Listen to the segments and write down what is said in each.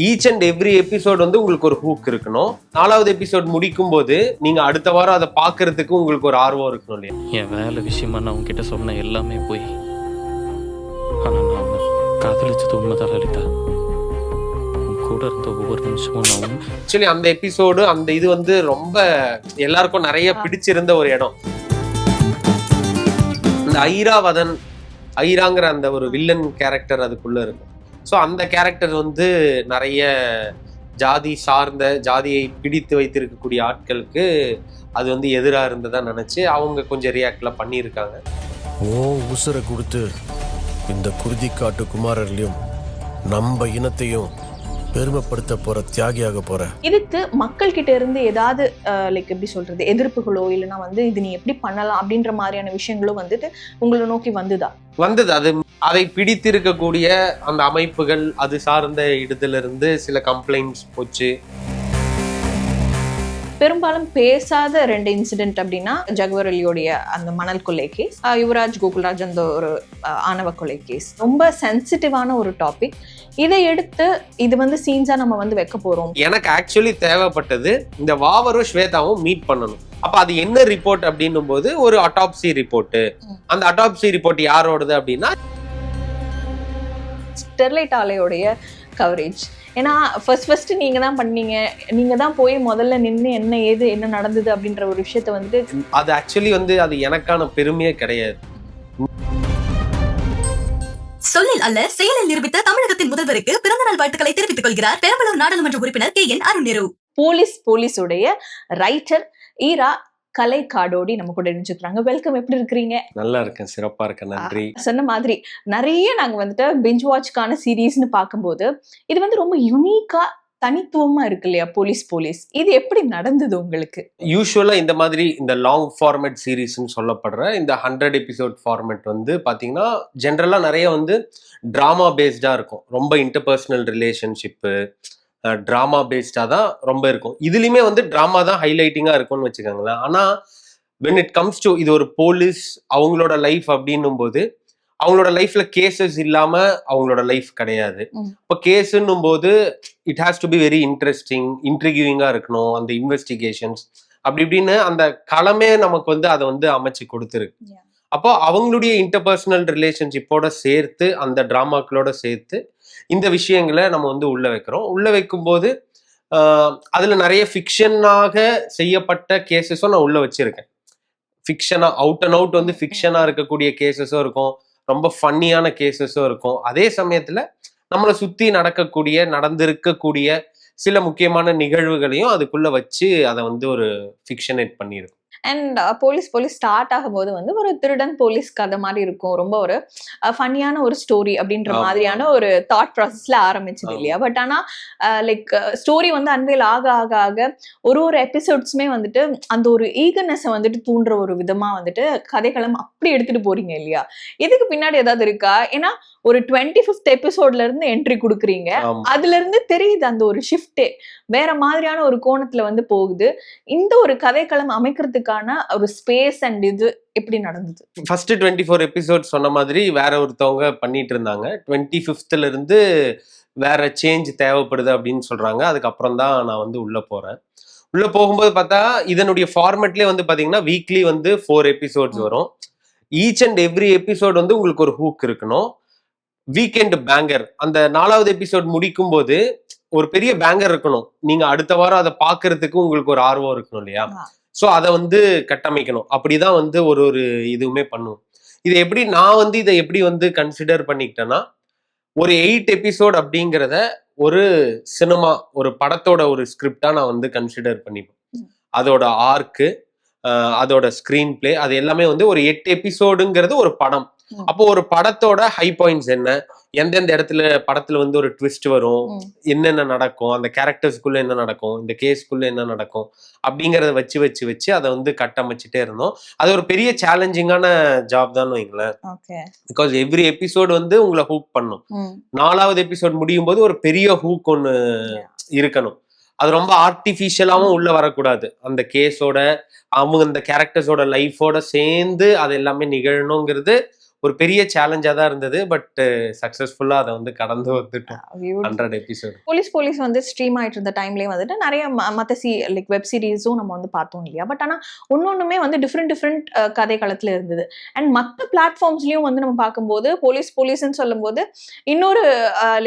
Each and every episode வந்து உங்களுக்கு ஒரு ஹூக் இருக்கணும். 4வது எபிசோட் முடிக்கும் போது நீங்க அடுத்த வாரம் அதை பாக்குறதுக்கு உங்களுக்கு ஒரு ஆர்வம் இருக்கணும் இல்லையா? என் வேலை விஷயமா நான் உங்ககிட்ட சொன்ன எல்லாமே போய், ஆனா நான் உன்னை காதலிச்சது உண்மைதான் லலிதா. உன் கூட இருந்த ஒவ்வொரு நிமிஷமும் நான் ஆக்சுவலி அந்த எபிசோடு அந்த இது வந்து ரொம்ப எல்லாருக்கும் நிறைய பிடிச்சிருந்த ஒரு இடம். இந்த ஐராவதன் ஐராங்கிற அந்த ஒரு வில்லன் கேரக்டர் அதுக்குள்ள இருக்கும். ஸோ அந்த கேரக்டர் வந்து நிறைய ஜாதி சார்ந்த ஜாதியை பிடித்து வைத்திருக்கக்கூடிய ஆட்களுக்கு அது வந்து எதிராக இருந்ததா நினைச்சு அவங்க கொஞ்சம் ரியாக்ட்லாம் பண்ணியிருக்காங்க. உசுரை கொடுத்து இந்த குருதிக்காட்டு குமாரர்களையும் நம்ம இனத்தையும் பெருமைப்படுத்த போற தியாகியாக போற இதுக்கு மக்கள் கிட்ட இருந்து ஏதாவது லைக் எப்படி சொல்றது எதிர்ப்புகளோ இல்லைன்னா வந்து இது நீ எப்படி பண்ணலாம் அப்படின்ற மாதிரியான விஷயங்களும் வந்துட்டு உங்களை நோக்கி வந்தது. அது அதை பிடித்திருக்கக்கூடிய அந்த அமைப்புகள் அது சார்ந்த இடத்துல இருந்து சில கம்ப்ளைண்ட்ஸ் போச்சு. பெரும்பாலும் பேசாத 2 இன்சிடென்ட் அப்படின்னா ஜக்வர் அலியோடைய அந்த மணல் கொலை கேஸ், யுவராஜ் கோகுல்ராஜ் அந்த ஒரு ஆணவ கொலை கேஸ். ரொம்ப சென்சிட்டிவான ஒரு டாபிக். இதை எடுத்து இது வந்து சீன்ஸா நம்ம வந்து வைக்க போறோம். எனக்கு ஆக்சுவலி தேவைப்பட்டது இந்த வாவரும் ஸ்வேதாவும் மீட் பண்ணணும். அப்ப அது என்ன ரிப்போர்ட் அப்படின்னும் போது ஒரு அட்டாப்சி ரிப்போர்ட். அந்த அட்டாப்சி ரிப்போர்ட் யாரோடது அப்படின்னா ஸ்டெர்லைட் ஆலையோடைய கவரேஜ். ஏன்னா ஃபர்ஸ்ட் நீங்க தான் பண்ணீங்க, நீங்க தான் போய் முதல்ல நின்று என்ன ஏது என்ன நடந்தது அப்படின்ற ஒரு விஷயத்த வந்துட்டு அது ஆக்சுவலி வந்து அது எனக்கான பெருமையே கிடையாது. சொல்லில் அல்ல செயலில் நிரூபித்த தமிழகத்தின் முதல்வருக்கு பிறந்தநாள் வாழ்த்துக்களை தெரிவித்துக் கொள்கிறார் பெரம்பலூர் நாடாளுமன்ற உறுப்பினர் KN அருண். போலீஸுடைய ரைட்டர் ஈரா கலை காடோடி நம்ம கூட நினைச்சுக்கிறாங்க. வெல்கம், எப்படி இருக்கிறீங்க? நல்லா இருக்கேன், சிறப்பா இருக்கேன், நன்றி. சொன்ன மாதிரி நிறைய நாங்க வந்துட்டு பிஞ்ச் வாட்ச்க்கான சீரீஸ்னு பார்க்கும்போது இது வந்து ரொம்ப யூனிக்கா தனித்துவமா இருக்கு இல்லையா? போலீஸ் இது எப்படி நடந்தது உங்களுக்கு? யூஸ்வலா இந்த மாதிரி இந்த லாங் ஃபார்மேட் சீரீஸ்ன்னு சொல்லப்படுற இந்த 100 எபிசோட் ஃபார்மேட் வந்து பாத்தீங்கன்னா ஜென்ரலா நிறைய வந்து டிராமா பேஸ்டா இருக்கும். ரொம்ப இன்டர்பர்சனல் ரிலேஷன்ஷிப்பு டிராமா பேஸ்டா தான் ரொம்ப இருக்கும். இதுலயுமே வந்து டிராமா தான் ஹைலைட்டிங்கா இருக்கும்னு வச்சுக்கோங்களேன். ஆனா when it comes to இது ஒரு போலீஸ் அவங்களோட லைஃப் அப்படின்னும் போது அவங்களோட லைஃப்ல கேசஸ் இல்லாம அவங்களோட லைஃப் கிடையாது. இப்போ கேஸ்ன்னும் போது it has to be very interesting, இன்ட்ரிகியூவிங்கா இருக்கணும். அந்த இன்வெஸ்டிகேஷன்ஸ் அப்படி இப்படின்னு அந்த களமே நமக்கு வந்து அதை வந்து அமைச்சு கொடுத்துருக்கு. அப்போ அவங்களுடைய இன்டர்பர்சனல் ரிலேஷன்ஷிப்போட சேர்த்து அந்த டிராமாக்களோட சேர்த்து இந்த விஷயங்களை நம்ம வந்து உள்ள வைக்கிறோம். உள்ள வைக்கும்போது அதுல நிறைய ஃபிக்ஷனாக செய்யப்பட்ட கேசஸும் நான் உள்ள வச்சிருக்கேன். ஃபிக்ஷனா அவுட் அண்ட் அவுட் வந்து ஃபிக்ஷனா இருக்கக்கூடிய கேசஸும் இருக்கும், ரொம்ப ஃபன்னியான கேசஸும் இருக்கும். அதே சமயத்துல நம்மளை சுத்தி நடந்திருக்கக்கூடிய சில முக்கியமான நிகழ்வுகளையும் அதுக்குள்ள வச்சு அதை வந்து ஒரு ஃபிக்ஷனேட் பண்ணியிருக்கும். அண்ட் போலீஸ் ஸ்டார்ட் ஆகும்போது வந்து ஒரு திருடன் போலீஸ் கதை மாதிரி இருக்கும். ரொம்ப ஒரு ஃபன்னியான ஒரு ஸ்டோரி அப்படின்ற மாதிரியான ஒரு தாட் ப்ராசஸ்ல ஆரம்பிச்சது இல்லையா? பட் ஆனா லைக் ஸ்டோரி வந்து அன்வேல் ஆக ஆக ஆக ஒரு எபிசோட்ஸுமே வந்துட்டு அந்த ஒரு ஈகர்னஸை வந்துட்டு தூண்டுற ஒரு விதமா வந்துட்டு கதைக்களம் அப்படி எடுத்துட்டு போறீங்க இல்லையா? இதுக்கு பின்னாடி ஏதாவது இருக்கா? ஏன்னா ஒரு 25th எபிசோட்ல இருந்து என்ட்ரி கொடுக்குறீங்க, அதுல இருந்து தெரியுது அந்த ஒரு ஷிஃப்டே வேற மாதிரியான ஒரு கோணத்துல வந்து போகுது. இந்த ஒரு கதைக்களம் அமைக்கிறதுக்கான ஒரு ஸ்பேஸ் அண்ட் இது எப்படி நடந்தது? ஃபர்ஸ்ட் 24 எபிசோட் சொன்ன மாதிரி வேற ஒருத்தவங்க பண்ணிட்டு இருந்தாங்க. 25th இருந்து வேற சேஞ்ச் தேவைப்படுது அப்படின்னு சொல்றாங்க. அதுக்கப்புறம் தான் நான் வந்து உள்ள போறேன். உள்ள போகும்போது பார்த்தா இதனுடைய ஃபார்மேட்லேயே வந்து பாத்தீங்கன்னா வீக்லி வந்து 4 எபிசோட்ஸ் வரும். ஈச் அண்ட் எவ்ரி எபிசோட் வந்து உங்களுக்கு ஒரு ஹூக் இருக்கணும். வீக்கெண்ட் பேங்கர் அந்த 4வது எபிசோட் முடிக்கும் போது ஒரு பெரிய பேங்கர் இருக்கணும். நீங்க அடுத்த வாரம் அதை பாக்குறதுக்கு உங்களுக்கு ஒரு ஆர்வம் இருக்கணும் இல்லையா? ஸோ அதை வந்து கட்டமைக்கணும். அப்படிதான் வந்து ஒரு இதுவுமே பண்ணுவோம். இதை எப்படி வந்து கன்சிடர் பண்ணிக்கிட்டேன்னா ஒரு 8 எபிசோட் அப்படிங்கிறத ஒரு சினிமா ஒரு படத்தோட ஒரு ஸ்கிரிப்டா நான் வந்து கன்சிடர் பண்ணிப்பேன். அதோட ஆர்க்கு, அதோட ஸ்கிரீன் பிளே, அது எல்லாமே வந்து ஒரு 8 எபிசோடுங்கிறது ஒரு படம். அப்போ ஒரு படத்தோட ஹை பாயிண்ட்ஸ் என்ன, எந்தெந்த இடத்துல படத்துல வந்து ஒரு ட்விஸ்ட் வரும், என்னென்ன நடக்கும், அந்த கேரக்டர்ஸ்குள்ள என்ன நடக்கும், இந்த கேஸ்க்குள்ள என்ன நடக்கும் அப்படிங்கறத வச்சு அதை வந்து கட்டமைச்சுட்டே இருந்தோம். அது ஒரு பெரிய சேலஞ்சிங்கான ஜாப் தான் வைங்களேன். பிகாஸ் எவ்ரி எபிசோடு வந்து உங்களை ஹூக் பண்ணும். 4வது எபிசோட் முடியும் போது ஒரு பெரிய ஹூக் ஒன்று இருக்கணும். அது ரொம்ப ஆர்டிஃபிஷியலாவும் உள்ள வரக்கூடாது. அந்த கேஸோட அவங்க இந்த கேரக்டர்ஸோட லைஃபோட சேர்ந்து அது எல்லாமே நிகழணுங்கிறது ஒரு பெரிய சேலஞ்சா தான் இருந்தது. பட் சக்சஸ்ஃபுல்லா அதை வந்து கடந்து வந்துட்டோம். 100 எபிசோட். போலீஸ் வந்து ஸ்ட்ரீம் ஆயிட்டு இருந்த டைம்லயே வந்துட்டு நிறைய மத்த லைக் வெப் சீரிஸும் நம்ம வந்து பார்த்தோம் இல்லையா? பட் ஆனா ஒன்னொன்னுமே வந்து டிஃப்ரெண்ட் கதை களத்துல இருந்தது. அண்ட் மத்த பிளாட்ஃபார்ம்ஸ்லயும் வந்து நம்ம பார்க்கும்போது போலீஸ்ன்னு சொல்லும்போது இன்னொரு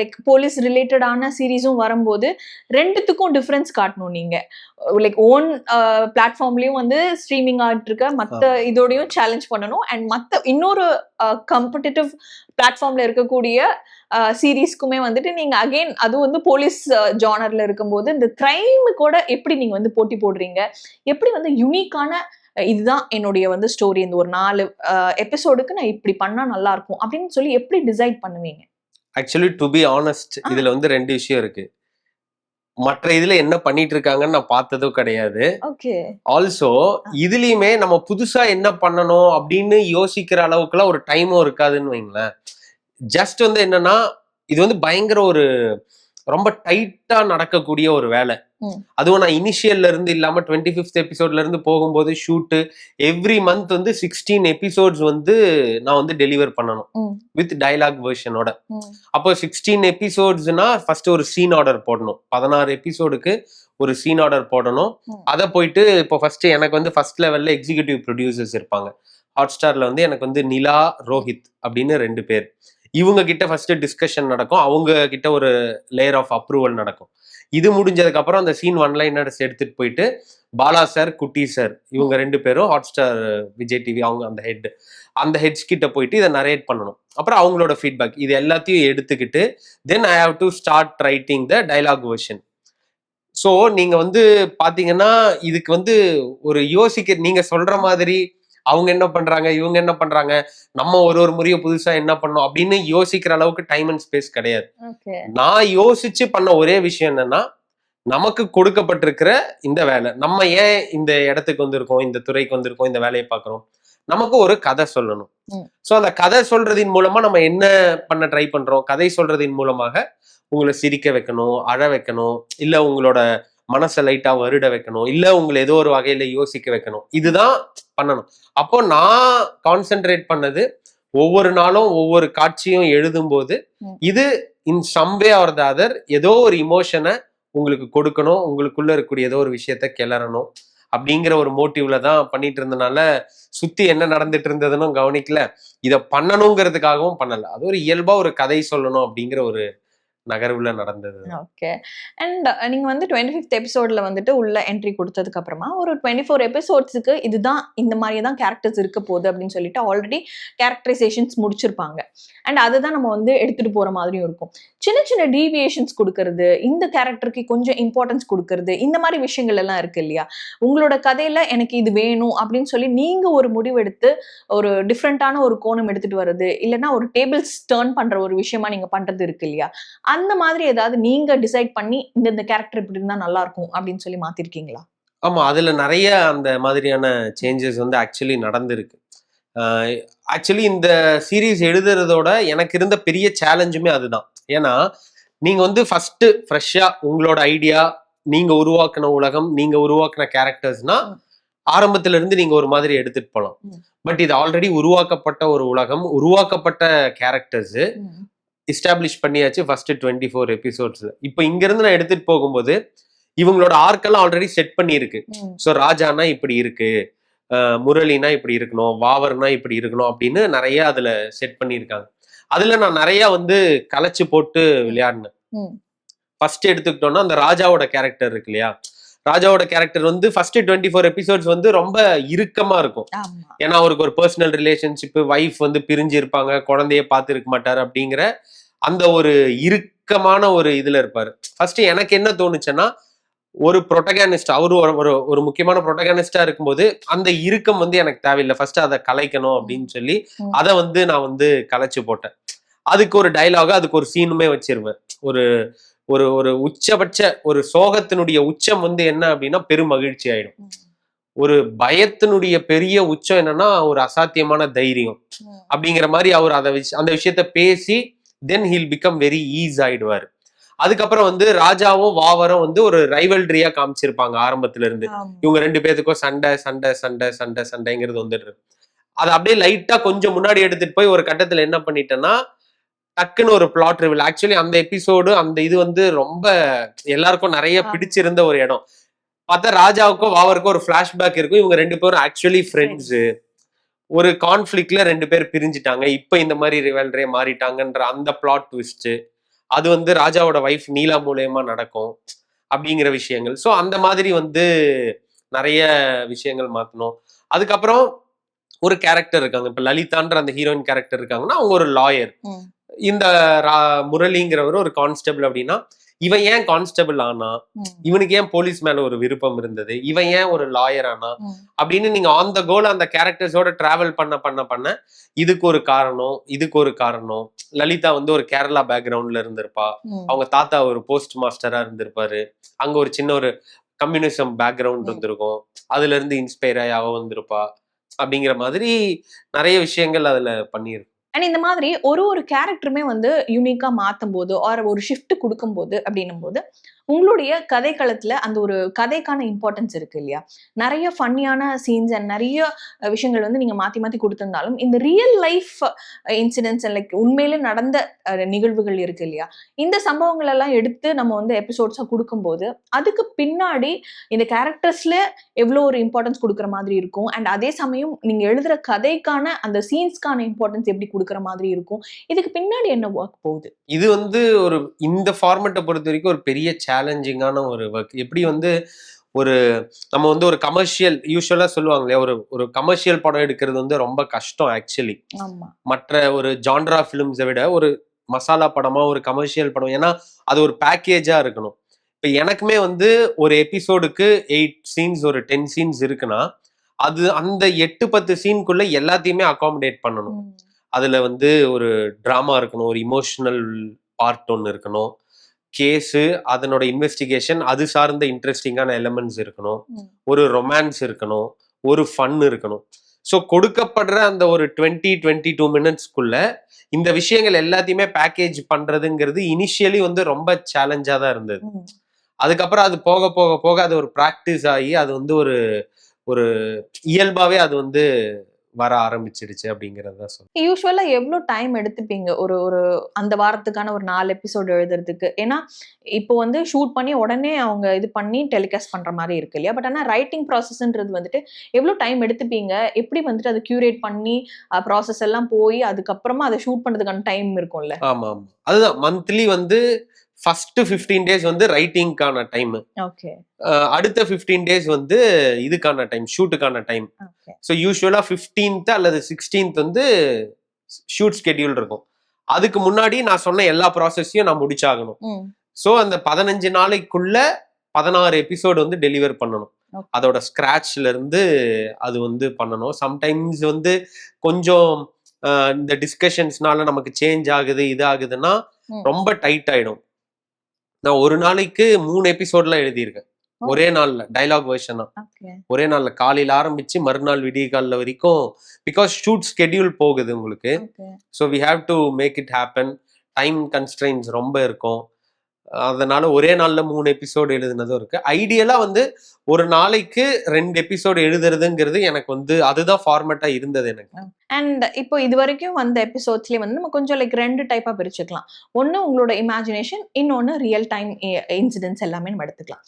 லைக் போலீஸ் ரிலேட்டடான சீரிஸும் வரும்போது ரெண்டுத்துக்கும் டிஃபரன்ஸ் காட்டணும் நீங்க. லைக் ஓன் பிளாட்ஃபார்ம்லயும் வந்து ஸ்ட்ரீமிங் ஆகிட்டு இருக்க மத்த இதோடையும் சேலஞ்ச் பண்ணணும். அண்ட் மத்த இன்னொரு காம்படிட்டிவ் பிளாட்ஃபார்ம்ல இருக்கக்கூடிய சீரீஸ்க்குமே வந்துட்டு நீங்க அகைன் அது வந்து போலீஸ் ஜானர்ல இருக்கும்போது இந்த கிரைம் கூட எப்படி நீங்க வந்து போட்டி போடுறீங்க? எப்படி வந்து யூனிக்கான இதுதான் என்னுடைய வந்து ஸ்டோரி, இந்த ஒரு 4 எபிசோடுக்கு நான் இப்படி பண்ணா நல்லா இருக்கும் அப்படின்னு சொல்லி எப்படி டிசைட் பண்ணுவீங்க? ஆக்சுவலி டு பி ஆனஸ்ட், இதுல வந்து 2 விஷயம் இருக்கு. மற்ற இதுல என்ன பண்ணிட்டு இருக்காங்கன்னு நான் பார்த்ததும் கிடையாது. ஓகே. ஆல்சோ இதுலயுமே நம்ம புதுசா என்ன பண்ணணும் அப்படின்னு யோசிக்கிற அளவுக்குலாம் ஒரு டைமும் இருக்காதுன்னு வைங்களேன். ஜஸ்ட் வந்து என்னன்னா, இது வந்து பயங்கர ஒரு ரொம்ப டைட்டா நடக்கக்கூடிய ஒரு வேலை. அதுவும் நான் இனிஷியல்ல இருந்து இல்லாம 25th எபிசோட்ல இருந்து போகும்போது ஷூட்டு எவ்ரி மந்த் வந்து 16 எபிசோட்ஸ் வந்து நான் வந்து டெலிவர் பண்ணணும் வித் டயலாக் வெர்ஷனோட. அப்போ 16 எபிசோட்ஸ்னா ஃபர்ஸ்ட் ஒரு சீன் ஆர்டர் போடணும். 16 எபிசோடுக்கு ஒரு சீன் ஆர்டர் போடணும். அதை போயிட்டு இப்போ ஃபர்ஸ்ட் எனக்கு வந்து ஃபர்ஸ்ட் லெவல்ல எக்ஸிகியூட்டிவ் ப்ரொடியூசர்ஸ் இருப்பாங்க. ஹாட்ஸ்டார்ல வந்து எனக்கு வந்து நிலா, ரோஹித் அப்படின்னு 2 பேர். இவங்க கிட்ட ஃபர்ஸ்ட் டிஸ்கஷன் நடக்கும். அவங்க கிட்ட ஒரு லேயர் ஆஃப் அப்ரூவல் நடக்கும். இது முடிஞ்சதுக்கு அப்புறம் அந்த சீன் ஒன்லைனர்ஸ் எடுத்துட்டு போயிட்டு பாலா சார், குட்டி சார், இவங்க 2 பேரும் ஹாட்ஸ்டார், விஜய் டிவி அவங்க அந்த ஹெட்ஸ் கிட்ட போயிட்டு இதை நரேட் பண்ணணும். அப்புறம் அவங்களோட ஃபீட்பேக் இது எல்லாத்தையும் எடுத்துக்கிட்டு then I have to start writing the dialogue version. So நீங்க வந்து பாத்தீங்கன்னா இதுக்கு வந்து ஒரு நீங்க சொல்ற மாதிரி அவங்க என்ன பண்றாங்க, இவங்க என்ன பண்றாங்க, நம்ம ஒரு முறையும் புதுசா என்ன பண்ணோம் அப்படின்னு யோசிக்கிற அளவுக்கு டைம் அண்ட் ஸ்பேஸ் கிடையாது. நான் யோசிச்சு பண்ண ஒரே விஷயம் என்னன்னா, நமக்கு கொடுக்கப்பட்டிருக்கிற இந்த வேலை, நம்ம ஏன் இந்த இடத்துக்கு வந்திருக்கோம், இந்த துறைக்கு வந்திருக்கோம், இந்த வேலையை பார்க்கிறோம், நமக்கு ஒரு கதை சொல்லணும். ஸோ அந்த கதை சொல்றதின் மூலமா நம்ம என்ன பண்ண ட்ரை பண்றோம், கதை சொல்றதின் மூலமாக உங்களை சிரிக்க வைக்கணும், அழ வைக்கணும், இல்ல உங்களோட மனசை லைட்டா வருட வைக்கணும், இல்ல உங்களை ஏதோ ஒரு வகையில யோசிக்க வைக்கணும், இதுதான் பண்ணணும். அப்போ நான் கான்சென்ட்ரேட் பண்ணது ஒவ்வொரு நாளும் ஒவ்வொரு காட்சியும் எழுதும் போது இது in some way or the other ஏதோ ஒரு இமோஷனை உங்களுக்கு கொடுக்கணும், உங்களுக்குள்ள இருக்கக்கூடிய ஏதோ ஒரு விஷயத்த கிளறணும் அப்படிங்கிற ஒரு மோட்டிவ்ல தான் பண்ணிட்டு இருந்தனால சுத்தி என்ன நடந்துட்டு இருந்ததுன்னு கவனிக்கல. இதை பண்ணணுங்கிறதுக்காகவும் பண்ணல. அது ஒரு இயல்பா ஒரு கதை சொல்லணும் அப்படிங்கிற ஒரு நகர்வுல நடந்தது. ஓகே. அண்ட் நீங்க வந்து 25th எபிசோட்ல வந்துட்டு உள்ள என்ட்ரி கொடுத்ததுக்கு அப்புறமா ஒரு 24 எபிசோட்ஸ்க்கு இதுதான் இந்த மாதிரி தான் கேரக்டர்ஸ் இருக்க போகுது அப்படின்னு சொல்லிட்டு ஆல்ரெடி கேரக்டரைசேஷன்ஸ் முடிச்சிருப்பாங்க. அண்ட் அதுதான் நம்ம வந்து எடுத்துட்டு போற மாதிரியும் இருக்கும். சின்ன சின்ன டீவியேஷன்ஸ் கொடுக்கறது, இந்த கேரக்டருக்கு கொஞ்சம் இம்பார்ட்டன்ஸ் கொடுக்கறது, இந்த மாதிரி விஷயங்கள் எல்லாம் இருக்கு இல்லையா? உங்களோட கதையில எனக்கு இது வேணும் அப்படின்னு சொல்லி நீங்க ஒரு முடிவெடுத்து ஒரு டிஃப்ரெண்டான ஒரு கோணம் எடுத்துட்டு வர்றது, இல்லைன்னா ஒரு டேபிள்ஸ் டர்ன் பண்ற ஒரு விஷயமா நீங்க பண்றது இருக்கு இல்லையா? அந்த மாதிரி ஏதாவது நீங்க டிசைட் பண்ணி இந்த கேரக்டர் இப்படி இருந்தா நல்லா இருக்கும் அப்படின்னு சொல்லி மாத்திருக்கீங்களா? ஆமா, அதுல நிறைய அந்த மாதிரியான சேஞ்சஸ் வந்து ஆக்சுவலி நடந்திருக்கு. ஆக்சுவலி இந்த சீரீஸ் எழுதுறதோட எனக்கு இருந்த பெரிய சேலஞ்சுமே அதுதான். ஏன்னா நீங்க வந்து ஃபர்ஸ்ட் ஃப்ரெஷ்ஷா உங்களோட ஐடியா, நீங்க உருவாக்குன உலகம், நீங்க உருவாக்குன கேரக்டர்ஸ்னா ஆரம்பத்துல இருந்து நீங்க ஒரு மாதிரி எடுத்துட்டு போகலாம். பட் இது ஆல்ரெடி உருவாக்கப்பட்ட ஒரு உலகம், உருவாக்கப்பட்ட கேரக்டர்ஸ் எஸ்டாப்ளிஷ் பண்ணியாச்சு ஃபர்ஸ்ட் 24 எபிசோட்ஸ்ல. இப்போ இங்க இருந்து நான் எடுத்துட்டு போகும்போது இவங்களோட ஆர்க்கெல்லாம் ஆல்ரெடி செட் பண்ணியிருக்கு. ஸோ ராஜானா இப்படி இருக்கு, முரளினா இப்படி இருக்கணும், வாவர்னா இப்படி இருக்கணும் அப்படின்னு நிறைய அதுல செட் பண்ணியிருக்காங்க. அதுல நான் நிறைய வந்து கலைச்சு போட்டு விளையாடினேன். ஃபர்ஸ்ட் எடுத்துக்கிட்டோம்னா அந்த ராஜாவோட கேரக்டர் இருக்கு இல்லையா, ராஜாவோட கேரக்டர் வந்து ஃபர்ஸ்ட் 24 எபிசோட்ஸ் வந்து ரொம்ப இறுக்கமா இருக்கும். ஏன்னா அவருக்கு ஒரு பர்சனல் ரிலேஷன்ஷிப், வைஃப் வந்து பிரிஞ்சு இருப்பாங்க, குழந்தைய பார்த்து இருக்க மாட்டாரு அப்படிங்கிற அந்த ஒரு இறுக்கமான ஒரு இதுல இருப்பாரு. ஃபர்ஸ்ட் எனக்கு என்ன தோணுச்சுன்னா, ஒரு ப்ரொட்டகானிஸ்ட், அவரு ஒரு முக்கியமான ப்ரொட்டகானிஸ்டா இருக்கும்போது அந்த இறுக்கம் வந்து எனக்கு தேவையில்லை, ஃபர்ஸ்ட் அதை கலைக்கணும் அப்படின்னு சொல்லி அதை வந்து நான் வந்து கலைச்சு போட்டேன். அதுக்கு ஒரு டைலாக, அதுக்கு ஒரு சீனுமே வச்சிருவேன். ஒரு ஒரு ஒரு உச்சபட்ச ஒரு சோகத்தினுடைய உச்சம் வந்து என்ன அப்படின்னா பெரும் மகிழ்ச்சி ஆயிடும். ஒரு பயத்தினுடைய பெரிய உச்சம் என்னன்னா ஒரு அசாத்தியமான தைரியம் அப்படிங்கிற மாதிரி அவர் அந்த விஷயத்த பேசி then he'll become very ease ஆயிடுவாரு. அதுக்கப்புறம் வந்து ராஜாவும் வாவரும் வந்து ஒரு ரைவல்ரியா காமிச்சிருப்பாங்க ஆரம்பத்துல இருந்து. இவங்க 2 பேத்துக்கும் சண்டை சண்டை சண்டை சண்டை சண்டைங்கிறது வந்துட்டு அதை அப்படியே லைட்டா கொஞ்சம் முன்னாடி எடுத்துட்டு போய் ஒரு கட்டத்துல என்ன பண்ணிட்டேன்னா டக்குன்னு ஒரு பிளாட் ரிவீல். ஆக்சுவலி அந்த எபிசோடு அந்த இது வந்து ரொம்ப எல்லாருக்கும் நிறைய பிடிச்சிருந்த ஒரு இடம். பார்த்தா ராஜாவுக்கும் வாவருக்கும் ஒரு பிளாஷ்பேக் இருக்கும். இவங்க 2 பேரும் ஆக்சுவலி ஃப்ரெண்ட்ஸ். ஒரு கான்ஃபிளிக்ட்ல 2 பேர் பிரிஞ்சுட்டாங்க. இப்ப இந்த மாதிரி ரிவல்ரே மாறிட்டாங்கன்ற அந்த பிளாட் ட்விஸ்ட். அது வந்து ராஜாவோட வைஃப் நீலா மூலயமா நடக்கும் அப்படிங்கிற விஷயங்கள். ஸோ அந்த மாதிரி வந்து நிறைய விஷயங்கள் மாத்தணும். அதுக்கப்புறம் ஒரு கேரக்டர் இருக்காங்க. இப்ப லலிதான்ற அந்த ஹீரோயின் கேரக்டர் இருக்காங்கன்னா அவங்க ஒரு லாயர். இந்த முரளிங்கிறவர் ஒரு கான்ஸ்டபிள். அப்படின்னா இவன் ஏன் கான்ஸ்டபிள் ஆனா, இவனுக்கு ஏன் போலீஸ் மேல ஒரு விருப்பம் இருந்தது, இவன் ஏன் ஒரு லாயர் ஆனா அப்படின்னு நீங்க ஆன் த கோல் அந்த கேரக்டர்ஸோட டிராவல் பண்ண இதுக்கு ஒரு காரணம், இதுக்கு ஒரு காரணம். லலிதா வந்து ஒரு கேரளா பேக்ரவுண்ட்ல இருந்திருப்பா. அவங்க தாத்தா ஒரு போஸ்ட் மாஸ்டரா இருந்திருப்பாரு. அங்க ஒரு சின்ன ஒரு கம்யூனிசம் பேக்ரவுண்ட் இருந்திருக்கும். அதுல இருந்து இன்ஸ்பயர் ஆகி அவ வந்திருப்பா. அப்படிங்கிற மாதிரி நிறைய விஷயங்கள் அதுல பண்ணியிருக்கு. அண்ட் இந்த மாதிரி ஒரு கேரக்டருமே வந்து யூனிக்கா மாத்தும் போது ஆர் ஒரு ஷிஃப்ட் கொடுக்கும் போது அப்படின்னும் போது உங்களுடைய கதைக்களத்துல அந்த ஒரு கதைக்கான இம்பார்ட்டன்ஸ் இருக்கு இல்லையா? நிறைய ஃபன்னியான சீன்ஸ் அண்ட் நிறைய விஷயங்கள் வந்து நீங்க மாத்தி மாத்தி கொடுத்திருந்தாலும் இந்த ரியல் லைஃப் இன்சிடென்ட்ஸ் லைக் உண்மையில நடந்த நிகழ்வுகள் இருக்கு இல்லையா? இந்த சம்பவங்கள் எல்லாம் எடுத்து நம்ம வந்து எபிசோட்ஸா கொடுக்கும்போது அதுக்கு பின்னாடி இந்த கேரக்டர்ஸ்ல எவ்வளோ ஒரு இம்பார்ட்டன்ஸ் கொடுக்குற மாதிரி இருக்கும். அண்ட் அதே சமயம் நீங்க எழுதுற கதைக்கான அந்த சீன்ஸ்க்கான இம்பார்ட்டன்ஸ் எப்படி கொடுக்குற மாதிரி இருக்கும். இதுக்கு பின்னாடி என்ன ஒர்க் போகுது? இது வந்து ஒரு இந்த ஃபார்மேட்டை பொறுத்த வரைக்கும் ஒரு பெரிய சேலஞ்சிங்கான ஒரு ஒர்க். எப்படி வந்து ஒரு நம்ம வந்து ஒரு கமர்ஷியல் யூஸ்வலா சொல்லுவாங்க இல்லையா, ஒரு கமர்ஷியல் படம் எடுக்கிறது வந்து ரொம்ப கஷ்டம் ஆக்சுவலி. மற்ற ஒரு ஜான்ரா ஃபிலிம்ஸை விட ஒரு மசாலா படமா ஒரு கமர்ஷியல் படம், ஏன்னா அது ஒரு பேக்கேஜா இருக்கணும். இப்ப எனக்குமே வந்து ஒரு எபிசோடுக்கு 8 சீன்ஸ் ஒரு 10 சீன்ஸ் இருக்குன்னா அது அந்த 8-10 சீனுக்குள்ள எல்லாத்தையுமே அகாமடேட் பண்ணணும். அதுல வந்து ஒரு டிராமா இருக்கணும், ஒரு இமோஷனல் பார்ட் ஒன்று இருக்கணும், கேஸு அதனோட இன்வெஸ்டிகேஷன் அது சார்ந்த இன்ட்ரெஸ்டிங்கான எலிமெண்ட்ஸ் இருக்கணும், ஒரு ரொமான்ஸ் இருக்கணும், ஒரு ஃபன் இருக்கணும். ஸோ கொடுக்கப்படுற அந்த ஒரு 20-22 மினிட்ஸ்க்குள்ள இந்த விஷயங்கள் எல்லாத்தையுமே பேக்கேஜ் பண்றதுங்கிறது இனிஷியலி வந்து ரொம்ப சேலஞ்சா தான் இருந்தது. அதுக்கப்புறம் அது போக போக போக அது ஒரு ப்ராக்டிஸ் ஆகி அது வந்து ஒரு இயல்பாவே அது வந்து வர ஆரம்பிச்சிடுச்சு அப்படிங்கறத சொல்லுங்க. யூஸ்வலா எவ்வளவு டைம் எடுத்துப்பீங்க ஒரு அந்த வாரத்துக்கான ஒரு 4 எபிசோட் எழுதுறதுக்கு? ஏன்னா இப்போ வந்து ஷூட் பண்ணி உடனே அவங்க இது பண்ணி டெலிகாஸ்ட் பண்ற மாதிரி இருக்கு இல்லையா? பட் ஆனா ரைட்டிங் ப்ராசஸ்ன்றது வந்துட்டு எவ்வளவு டைம் எடுத்துப்பீங்க? எப்படி வந்துட்டு அதை கியூரேட் பண்ணி ப்ராசஸ் எல்லாம் போய் அதுக்கப்புறமா அதை ஷூட் பண்றதுக்கான டைம் இருக்கும்ல? ஆமா ஆமா, அதுதான் மந்த்லி வந்து ஃபர்ஸ்ட் 15 டேஸ் வந்து ரைட்டிங்கான டைம். ஓகே. அடுத்த 15 டேஸ் வந்து இதுக்கான டைம், ஷூட்டுக்கான டைம். ஸோ யூஸ்வலா 15th அல்லது 16th வந்து ஷூட் ஸ்கெடியூல் இருக்கும். அதுக்கு முன்னாடி நான் சொன்ன எல்லா ப்ராசஸையும் நான் முடிச்சாகணும். ஸோ அந்த 15 நாளைக்குள்ள 16 எபிசோடு வந்து டெலிவர் பண்ணணும். அதோட ஸ்கிராச்ல இருந்து அது வந்து பண்ணணும். சம்டைம்ஸ் வந்து கொஞ்சம் இந்த டிஸ்கஷன்ஸ்னால நமக்கு சேஞ்ச் ஆகுது இது ஆகுதுன்னா ரொம்ப டைட் ஆயிடும். நான் ஒரு நாளைக்கு 3 எபிசோட்லாம் எழுதியிருக்கேன் ஒரே நாள்ல, டைலாக் வெர்ஷனா ஒரே நாள்ல காலையில ஆரம்பிச்சு மறுநாள் விடிய காலைல வரைக்கும். பிகாஸ் ஷூட் ஸ்கெடியூல் போகுது உங்களுக்கு. So we have to make it happen. Time constraints ரொம்ப இருக்கும். அதனால ஒரே நாள்ல 3 எபிசோடு எழுதுனதும் இருக்கு. ஐடியலா வந்து ஒரு நாளைக்கு 2 எபிசோடு எழுதுறதுங்கிறது எனக்கு வந்து அதுதான் ஃபார்மேட்டா இருந்தது எனக்கு. அண்ட் இப்போ இது வரைக்கும் வந்த எபிசோட்ஸ்லேயே வந்து நம்ம கொஞ்சம் லைக் 2 டைப்பா பிரிச்சுக்கலாம். ஒன்னு உங்களோட இமேஜினேஷன், இன்னொன்னு ரியல் டைம் இன்சிடென்ட்ஸ் எல்லாமே நம்ம எடுத்துக்கலாம்.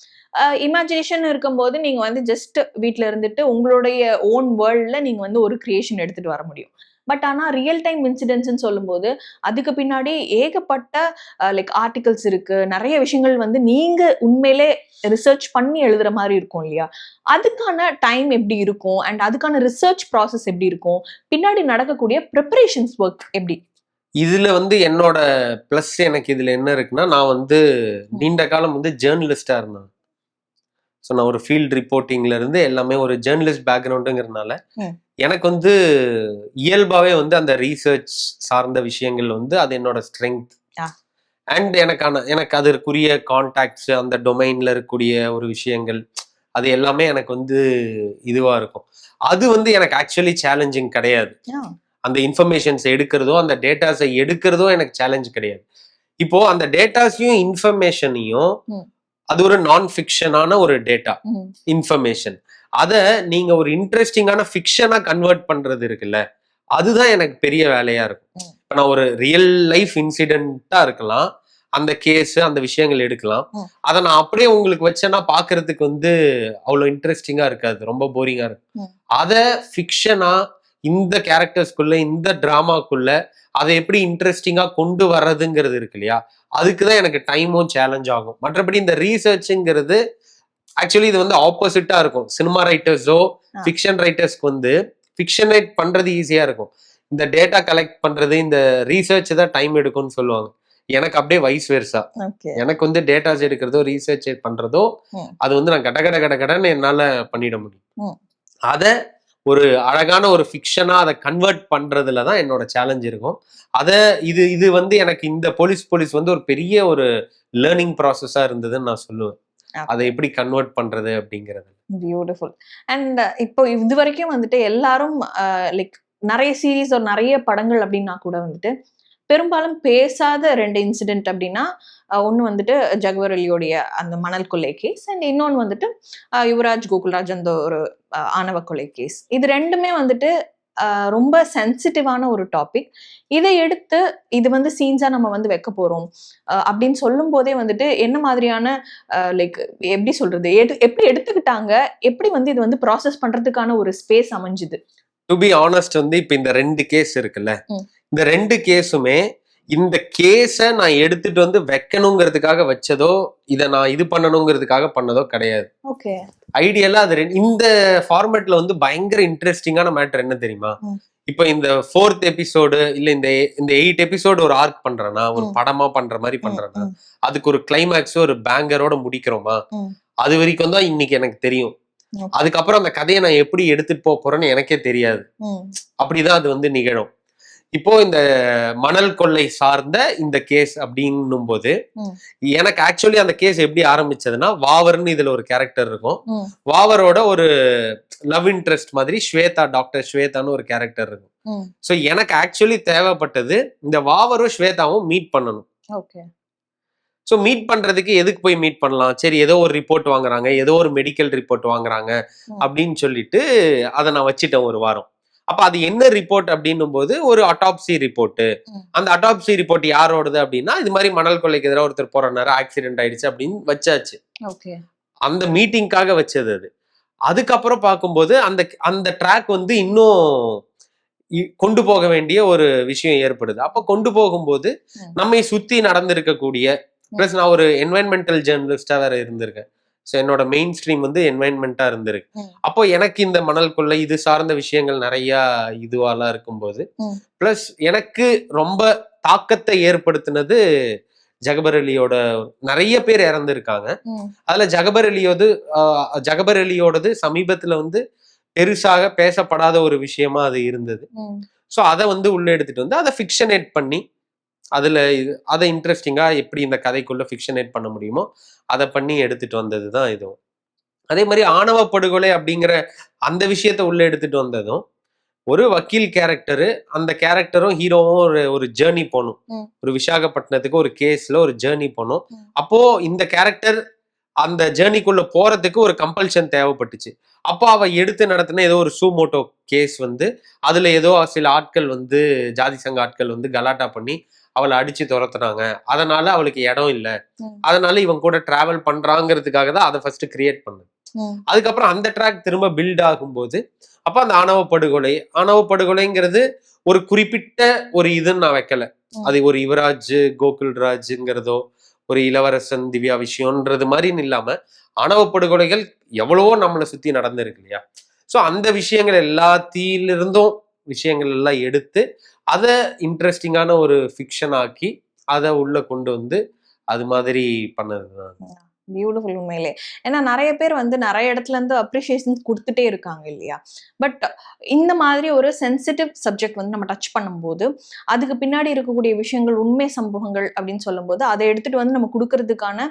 இமேஜினேஷன் இருக்கும்போது நீங்க வந்து ஜஸ்ட் வீட்டில் இருந்துட்டு உங்களுடைய ஓன் வேர்ல்ட்ல நீங்க வந்து ஒரு கிரியேஷன் எடுத்துட்டு வர முடியும். பட் ஆனா ரியல் டைம் இன்சிடென்ட்ஸ்ன்னு சொல்லும்போது அதுக்கு பின்னாடி ஏகப்பட்ட லைக் ஆர்டிகல்ஸ் இருக்கு, நிறைய விஷயங்கள் வந்து நீங்க உண்மையிலே ரிசர்ச் பண்ணி எழுதுற மாதிரி இருக்கும் இல்லையா? அதுக்கான டைம் எப்படி இருக்கும் அண்ட் அதுக்கான ரிசர்ச் ப்ராசஸ் எப்படி இருக்கும், பின்னாடி நடக்கக்கூடிய ப்ரிப்பரேஷன்ஸ் ஒர்க் எப்படி? இதுல வந்து என்னோட பிளஸ் எனக்கு இதுல என்ன இருக்குன்னா, நான் வந்து நீண்ட காலம் வந்து ஜேர்னலிஸ்டா இருந்தேன். ஸோ நான் ஒரு ஃபீல்ட் ரிப்போர்ட்டிங்ல இருந்து எல்லாமே ஒரு ஜேர்னலிஸ்ட் பேக்ரவுண்டுங்கிறதுனால எனக்கு வந்து இயல்பாவே வந்து அந்த ரீசர்ச் சார்ந்த விஷயங்கள் வந்து அது என்னோட ஸ்ட்ரென்த். அண்ட் எனக்கு அதற்குரிய கான்டாக்ட்ஸ், அந்த டொமைன்ல இருக்கக்கூடிய ஒரு விஷயங்கள் அது எல்லாமே எனக்கு வந்து இதுவா இருக்கும். அது வந்து எனக்கு ஆக்சுவலி சேலஞ்சிங் கிடையாது. அந்த இன்ஃபர்மேஷன்ஸ் எடுக்கிறதோ அந்த டேட்டாஸை எடுக்கிறதோ எனக்கு சேலஞ்ச் கிடையாது. இப்போ அந்த டேட்டாஸையும் இன்ஃபர்மேஷனையும் அது ஒரு நான் ஃபிக்ஷனான ஒரு டேட்டா ம். இன்ஃபர்மேஷன். அதை நீங்க ஒரு இன்ட்ரெஸ்டிங்கான ஃபிக்ஷனா கன்வெர்ட் பண்றது இருக்குல்ல, அதுதான் எனக்கு பெரிய வேலையா இருக்கும். ம். இப்ப நான் ஒரு ரியல் லைஃப் இன்சிடென்ட்டா இருக்கலாம், அந்த கேஸ் அந்த விஷயங்கள் எடுக்கலாம், ம். அதை நான் அப்படியே உங்களுக்கு வச்சேன்னா பாக்குறதுக்கு வந்து அவ்வளவு இன்ட்ரெஸ்டிங்கா இருக்காது, ரொம்ப போரிங்கா இருக்கும். ம். அதை ஃபிக்ஷனா இந்த கேரக்டர்ஸ்குள்ள இந்த டிராமாக்குள்ள அதை எப்படி இன்ட்ரெஸ்டிங்கா கொண்டு வர்றதுங்கிறது இருக்கு இல்லையா, அதுக்குதான் எனக்கு டைமும் சேலஞ்ச் ஆகும். மற்றபடி இந்த ரீசர்ச்ங்கிறது ஆக்சுவலி இது வந்து ஆப்போசிட்டா இருக்கும். சினிமா ரைட்டர்ஸோ ஃபிக்ஷன் ரைட்டர்ஸ்க்கு வந்து ஃபிக்ஷனேட் பண்றது ஈஸியா இருக்கும். இந்த டேட்டா கலெக்ட் பண்றது, இந்த ரீசர்ச் தான் டைம் எடுக்கும்னு சொல்லுவாங்க. எனக்கு அப்படியே வைஸ் வெர்சா. Okay. எனக்கு வந்து டேட்டாஸ் எடுக்கிறதோ ரீசர்ச் பண்றதோ ம். அது வந்து நான் கடன்னு என்னால பண்ணிட முடியும். ம். அத ஒரு அழகான ஒரு ஃபிக்ஷனா அதை கன்வெர்ட் பண்றதுல தான் என்னோட சேலஞ்ச் இருக்கும். அத இது வந்து எனக்கு இந்த போலீஸ் வந்து ஒரு பெரிய ஒரு லேர்னிங் ப்ராசஸா இருந்ததுன்னு நான் சொல்லுவேன். அதை எப்படி கன்வெர்ட் பண்றது அப்படிங்கிறது. பியூட்டிஃபுல். அண்ட் இப்போ இது வரைக்கும் வந்துட்டு எல்லாரும் லைக் நிறைய சீரீஸ் ஒரு நிறைய படங்கள் அப்படின்னா கூட வந்துட்டு பெரும்பாலும் பேசாத 2 இன்சிடென்ட் அப்படின்னா ஒன்று வந்துட்டு ஜக்வர் அலியோடைய அந்த மணல் கொள்ளை கேஸ், அண்ட் இன்னொன்று வந்துட்டு யுவராஜ் கோகுல்ராஜ் அந்த ஒரு ஆணவ கொலை கேஸ். இது ரெண்டுமே வந்துட்டு ரொம்ப சென்சிட்டிவான ஒரு டாபிக். இதை எடுத்து இது வந்து சீன்ஸா நம்ம வந்து வைக்க போறோம் அப்படின்னு சொல்லும் போதே வந்துட்டு என்ன மாதிரியான லைக் எப்படி சொல்றது, எப்படி எடுத்துக்கிட்டாங்க, எப்படி வந்து இது வந்து ப்ராசஸ் பண்றதுக்கான ஒரு ஸ்பேஸ் அமைஞ்சுது? டு பி ஆனஸ்ட் வந்து இப்ப இந்த 2 கேஸ் இருக்குல்ல, ம். இந்த 2 கேஸுமே இந்த கேஸை நான் எடுத்துட்டு வந்து வைக்கணுங்கிறதுக்காக வச்சதோ, இதை நான் இது பண்ணணுங்கிறதுக்காக பண்ணதோ கிடையாது. ஓகே. ஐடியலா அது இந்த ஃபார்மேட்ல வந்து பயங்கர இன்ட்ரெஸ்டிங்கான மேட்டர் என்ன தெரியுமா, ம். இப்ப இந்த 4th எபிசோடு இல்ல இந்த 8 எபிசோடு ஒரு ஆர்க் பண்றேன்னா, ஒரு ம். படமா பண்ற மாதிரி பண்றேன்னா, ம். அதுக்கு ஒரு கிளைமேக்ஸ் ஒரு பேங்கரோட முடிக்கிறோமா, ம். அது வரைக்கும் தான் இன்னைக்கு எனக்கு தெரியும். Okay. அதுக்கப்புறம் அந்த கதையை நான் எப்படி எடுத்துட்டு போக போறேன்னு எனக்கே தெரியாது. ம். அப்படிதான் அது வந்து நிகழும். இப்போ இந்த மணல் கொள்ளை சார்ந்த இந்த கேஸ் அப்படின்னும் போது ம். எனக்கு ஆக்சுவலி அந்த கேஸ் எப்படி ஆரம்பிச்சதுன்னா, வாவர்னு இதுல ஒரு கேரக்டர் இருக்கும். ம். வாவரோட ஒரு லவ் இன்ட்ரெஸ்ட் மாதிரி ஸ்வேதா, டாக்டர் ஸ்வேதான்னு ஒரு கேரக்டர் இருக்கும். ம். ஸோ எனக்கு ஆக்சுவலி தேவைப்பட்டது இந்த வாவரும் ஸ்வேதாவும் மீட் பண்ணணும். ஓகே. ஸோ மீட் பண்றதுக்கு எதுக்கு போய் மீட் பண்ணலாம், சரி ஏதோ ஒரு ரிப்போர்ட் வாங்குறாங்க, ஏதோ ஒரு மெடிக்கல் ரிப்போர்ட் வாங்குறாங்க அப்படின்னு சொல்லிட்டு அதை நான் வச்சுட்டேன் ஒரு வாரம். அப்ப அது என்ன ரிப்போர்ட் அப்படின்னும் போது ஒரு அட்டாப்சி ரிப்போர்ட். அந்த அட்டாப்சி ரிப்போர்ட் யாரோடது அப்படின்னா, இது மாதிரி மணல் கொள்ளைக்கு எதிராக ஒருத்தர் போறாரு, ஆக்சிடென்ட் ஆயிடுச்சு அப்படின்னு வச்சாச்சு. ஓகே. அந்த மீட்டிங்காக வச்சது அது. அதுக்கப்புறம் பார்க்கும்போது அந்த ட்ராக் வந்து இன்னும் கொண்டு போக வேண்டிய ஒரு விஷயம் ஏற்படுது. அப்ப கொண்டு போகும்போது நம்மை சுத்தி நடந்திருக்கக்கூடிய, பிளஸ் நான் ஒரு என்வைரன்மெண்டல் ஜேர்னலிஸ்டா வேற இருந்திருக்கேன். ஸோ என்னோட மெயின் ஸ்ட்ரீம் வந்து என்வைரன்மெண்டா இருந்திருக்கு. அப்போ எனக்கு இந்த மணல் கொள்ளை இது சார்ந்த விஷயங்கள் நிறைய இதுவாலாம் இருக்கும்போது, பிளஸ் எனக்கு ரொம்ப தாக்கத்தை ஏற்படுத்தினது ஜகபர் அலியோட நிறைய பேர் இறந்துருக்காங்க. அதுல ஜகபர் அலியோடது சமீபத்துல வந்து பெருசாக பேசப்படாத ஒரு விஷயமா அது இருந்தது. ஸோ அதை வந்து உள்ள எடுத்துட்டு வந்து அதை ஃபிக்ஷனேட் பண்ணி அதை இன்ட்ரெஸ்டிங்கா எப்படி இந்த கதைக்குள்ள ஃபிக்ஷனேட் பண்ண முடியுமோ அதை பண்ணி எடுத்துட்டு வந்ததுதான் இதுவும். அதே மாதிரி ஆணவ படுகொலை அப்படிங்கிற அந்த விஷயத்த உள்ள எடுத்துட்டு வந்ததும் ஒரு வக்கீல் கேரக்டரு, அந்த கேரக்டரும் ஹீரோவும் ஒரு ஜேர்னி போகணும். ஒரு விசாகப்பட்டினத்துக்கு ஒரு கேஸ்ல ஒரு ஜேர்னி போகணும். அப்போ இந்த கேரக்டர் அந்த ஜேர்னிக்குள்ள போறதுக்கு ஒரு கம்பல்ஷன் தேவைப்பட்டுச்சு. அப்போ அவ எடுத்து நடத்தின ஏதோ ஒரு சூமோட்டோ கேஸ் வந்து அதுல ஏதோ சில ஆட்கள் வந்து ஜாதி சங்க ஆட்கள் வந்து கலாட்டா பண்ணி அவளை அடிச்சு துரத்துனாங்க, அதனால அவளுக்கு இடம் இல்லை, அதனால இவன் கூட டிராவல் பண்றாங்கிறதுக்காக தான் அதை ஃபர்ஸ்ட் கிரியேட் பண்ணு. அதுக்கப்புறம் அந்த ட்ராக் திரும்ப பில்ட் ஆகும்போது அப்ப அந்த ஆணவ படுகொலைங்கிறது ஒரு குறிப்பிட்ட ஒரு இதுன்னு நான் வைக்கல. அது ஒரு யுவராஜ் கோகுல்ராஜ்ங்கிறதோ ஒரு இளவரசன் திவ்யா விஷயம்ன்றது மாதிரின்னு இல்லாம ஆணவ படுகொலைகள் எவ்வளவோ நம்மளை சுத்தி நடந்திருக்கு இல்லையா. ஸோ அந்த விஷயங்கள் எல்லாத்திலிருந்தும் விஷயங்கள் எல்லாம் எடுத்து அதை இன்ட்ரெஸ்டிங்கான ஒரு ஃபிக்ஷன் ஆக்கி அதை உள்ள கொண்டு வந்து அது மாதிரி பண்ணதுதான். பியூட்டிஃபுல் உண்மையிலே. ஏன்னா நிறைய பேர் வந்து நிறைய இடத்துல இருந்து அப்ரிஷியேஷன் கொடுத்துட்டே இருக்காங்க இல்லையா. பட் இந்த மாதிரி ஒரு சென்சிட்டிவ் சப்ஜெக்ட் வந்து நம்ம டச் பண்ணும்போது அதுக்கு பின்னாடி இருக்கக்கூடிய விஷயங்கள் உண்மை சம்பவங்கள் அப்படின்னு சொல்லும்போது அதை எடுத்துட்டு வந்து நம்ம கொடுக்கறதுக்கான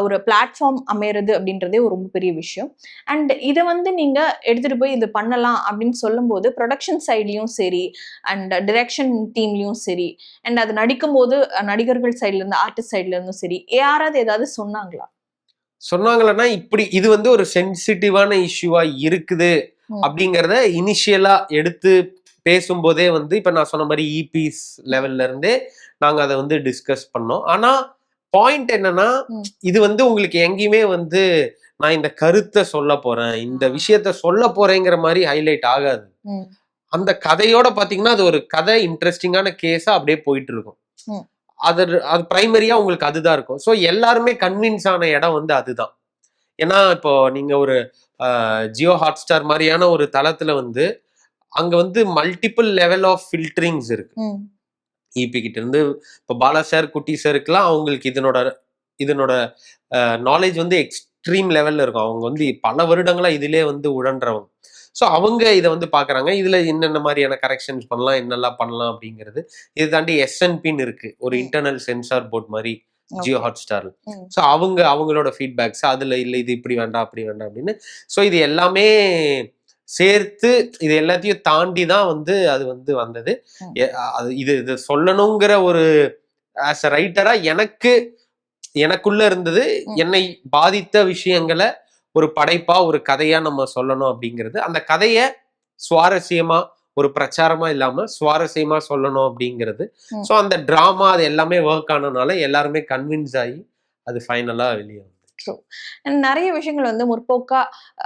ஒரு பிளாட்ஃபார்ம் அமையறது அப்படின்றதே ஒரு ரொம்ப பெரிய விஷயம். அண்ட் இதை வந்து நீங்க எடுத்துட்டு போய் இது பண்ணலாம் அப்படின்னு சொல்லும்போது ப்ரொடக்ஷன் சைட்லயும் சரி அண்ட் டிரெக்ஷன் டீம்லயும் சரி அண்ட் அது நடிக்கும் போது நடிகர்கள் சைட்ல இருந்து ஆர்டிஸ்ட் சைட்ல இருந்தும் சரி யாராவது ஏதாவது சொன்னாங்களா? சொன்னாங்களன்னா இப்படி இது வந்து ஒரு சென்சிட்டிவான இஷ்யூவா இருக்குது அப்படிங்கிறத இனிஷியலா எடுத்து பேசும்போதே வந்து இப்ப நான் சொன்ன மாதிரி இபிஸ் லெவல்ல இருந்தே நாங்க அதை வந்து டிஸ்கஸ் பண்ணோம். ஆனா பாயிண்ட் என்னன்னா, இது வந்து உங்களுக்கு எங்கேயுமே வந்து நான் இந்த கருத்தை சொல்ல போறேன், இந்த விஷயத்த சொல்ல போறேங்கிற மாதிரி ஹைலைட் ஆகாது. அந்த கதையோட பாத்தீங்கன்னா அது ஒரு கதை இன்ட்ரெஸ்டிங்கான கேஸா அப்படியே போயிட்டு இருக்கும். அது பிரைமரியா உங்களுக்கு அதுதான் இருக்கும். ஸோ எல்லாருமே கன்வின்ஸ் ஆன இடம் வந்து அதுதான். ஏன்னா இப்போ நீங்க ஒரு ஜியோ ஹாட்ஸ்டார் மாதிரியான ஒரு தளத்துல வந்து அங்க வந்து மல்டிபிள் லெவல் ஆஃப் ஃபில்டரிங்ஸ் இருக்கு. இபி கிட்ட இருந்து இப்போ பாலா சார், குட்டி சாருக்குலாம் அவங்களுக்கு இதனோட நாலேஜ் வந்து எக்ஸ்ட்ரீம் லெவல்ல இருக்கும். அவங்க வந்து பல வருடங்களா இதிலே வந்து உழன்றவங்க. ஸோ அவங்க இதை வந்து பாக்குறாங்க, இதுல என்னென்ன மாதிரியான கரெக்ஷன்ஸ் பண்ணலாம், என்னெல்லாம் பண்ணலாம் அப்படிங்கிறது. இது தாண்டி எஸ்என்பின்னு இருக்கு, ஒரு இன்டர்னல் சென்சார் போர்ட் மாதிரி ஜியோ ஹாட்ஸ்டார்ல. ஸோ அவங்களோட ஃபீட்பேக்ஸ் அதுல இல்லை, இது இப்படி வேண்டாம் அப்படி வேண்டாம் அப்படின்னு. ஸோ இது எல்லாமே சேர்த்து இது எல்லாத்தையும் தாண்டி தான் வந்து அது வந்து வந்தது. இது சொல்லணுங்கிற ஒரு ஆஸ் அ ரைட்டரா எனக்குள்ள இருந்தது. என்னை பாதித்த விஷயங்களை ஒரு படைப்பா ஒரு கதையா நம்ம சொல்லணும் அப்படிங்கிறது. அந்த கதையை சுவாரஸ்யமா ஒரு பிரச்சாரமா இல்லாம சுவாரஸ்யமா சொல்லணும் அப்படிங்கிறது. ஸோ அந்த டிராமா அது எல்லாமே ஒர்க் ஆனனால எல்லாருமே கன்வின்ஸ் ஆகி அது ஃபைனலா வெளியே வந்து நிறைய விஷயங்கள் வந்து முற்போக்கா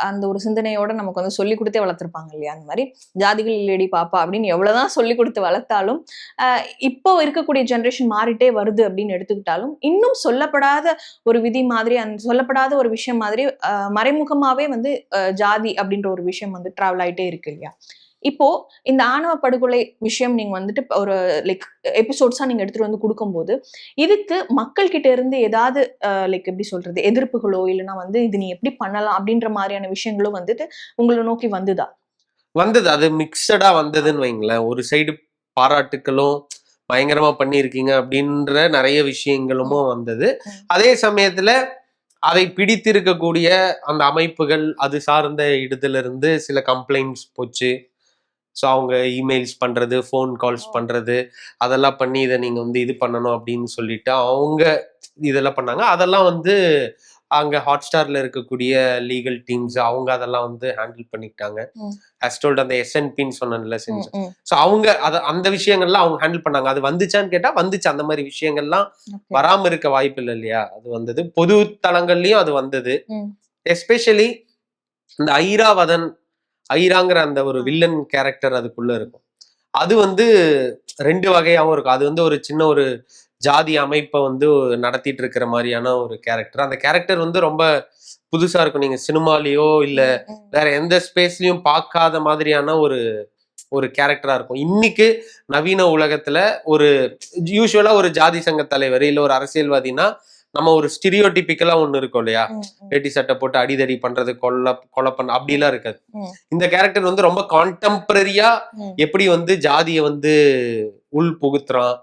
அந்த ஒரு சிந்தனையோட நமக்கு வந்து சொல்லி கொடுத்தே வளர்த்துருப்பாங்க இல்லையா? அந்த மாதிரி ஜாதிகள் இல்லடி பாப்பா அப்படின்னு எவ்வளவுதான் சொல்லி கொடுத்து வளர்த்தாலும் இப்போ இருக்கக்கூடிய ஜென்ரேஷன் மாறிட்டே வருது அப்படின்னு எடுத்துக்கிட்டாலும் இன்னும் சொல்லப்படாத ஒரு விதி மாதிரி, அந்த சொல்லப்படாத ஒரு விஷயம் மாதிரி மறைமுகமாவே வந்து ஜாதி அப்படின்ற ஒரு விஷயம் வந்து டிராவல் ஆயிட்டே இருக்கு இல்லையா? இப்போ இந்த ஆணவ படுகொலை விஷயம் நீங்க வந்துட்டு ஒரு லைக் எபிசோட்ஸா நீங்க எடுத்துட்டு வந்து கொடுக்கும்போது இதுக்கு மக்கள் கிட்ட இருந்து ஏதாவது லைக் எப்படி சொல்றது, எதிர்ப்புகளோ இல்லைன்னா வந்து இது நீ எப்படி பண்ணலாம் அப்படின்ற மாதிரியான விஷயங்களும் வந்துட்டு உங்களை நோக்கி வந்தது. அது மிக்சடா வந்ததுன்னு வைங்களேன். ஒரு சைடு பாராட்டுக்களும் பயங்கரமா பண்ணியிருக்கீங்க அப்படின்ற நிறைய விஷயங்களும் வந்தது. அதே சமயத்துல அதை பிடித்திருக்கக்கூடிய அந்த அமைப்புகள் அது சார்ந்த இடத்துல இருந்து சில கம்ப்ளைண்ட்ஸ் போச்சு. ஸோ அவங்க இமெயில்ஸ் பண்றது, ஃபோன் கால்ஸ் பண்றது, அதெல்லாம் பண்ணி இதை நீங்க வந்து இது பண்ணணும் அப்படின்னு சொல்லிட்டு அவங்க இதெல்லாம் பண்ணாங்க. அதெல்லாம் வந்து அங்க ஹாட்ஸ்டார்ல இருக்கக்கூடிய லீகல் டீம்ஸ் அவங்க அதெல்லாம் வந்து ஹேண்டில் பண்ணிக்கிட்டாங்க. ஹஸ்டோல்ட் அந்த எஸ்என்பின்னு சொன்னேன்ல செஞ்சு. ஸோ அவங்க அந்த விஷயங்கள்லாம் அவங்க ஹேண்டில் பண்ணாங்க. அது வந்துச்சான்னு கேட்டா வந்துச்சு. அந்த மாதிரி விஷயங்கள்லாம் வராம இருக்க வாய்ப்பு இல்லை இல்லையா? அது வந்தது. பொது தளங்கள்லயும் அது வந்தது. எஸ்பெஷலி இந்த ஐராங்கிற அந்த ஒரு வில்லன் கேரக்டர் அதுக்குள்ள இருக்கும். அது வந்து ரெண்டு வகையாவும் இருக்கும். அது வந்து ஒரு சின்ன ஒரு ஜாதி அமைப்பை வந்து நடத்திட்டு இருக்கிற மாதிரியான ஒரு கேரக்டர். அந்த கேரக்டர் வந்து ரொம்ப புதுசா இருக்கும். நீங்க சினிமாலேயோ இல்ல வேற எந்த ஸ்பேஸ்லயும் பார்க்காத மாதிரியான ஒரு கேரக்டரா இருக்கும். இன்னைக்கு நவீன உலகத்துல ஒரு யூஸ்வலா ஒரு ஜாதி சங்க தலைவர் இல்ல ஒரு அரசியல்வாதினா நம்ம ஒரு ஸ்டீரியோடிபிக்கலா ஒண்ணு இருக்கும் இல்லையா? வேட்டி சட்டை போட்டு அடிதடி பண்றது, கொலை பண்ண அப்படிலாம் இருக்காது. இந்த கேரக்டர் வந்து ரொம்ப கான்டெம்பரரியா எப்படி வந்து ஜாதியை வந்து உள் புகுத்துறான்,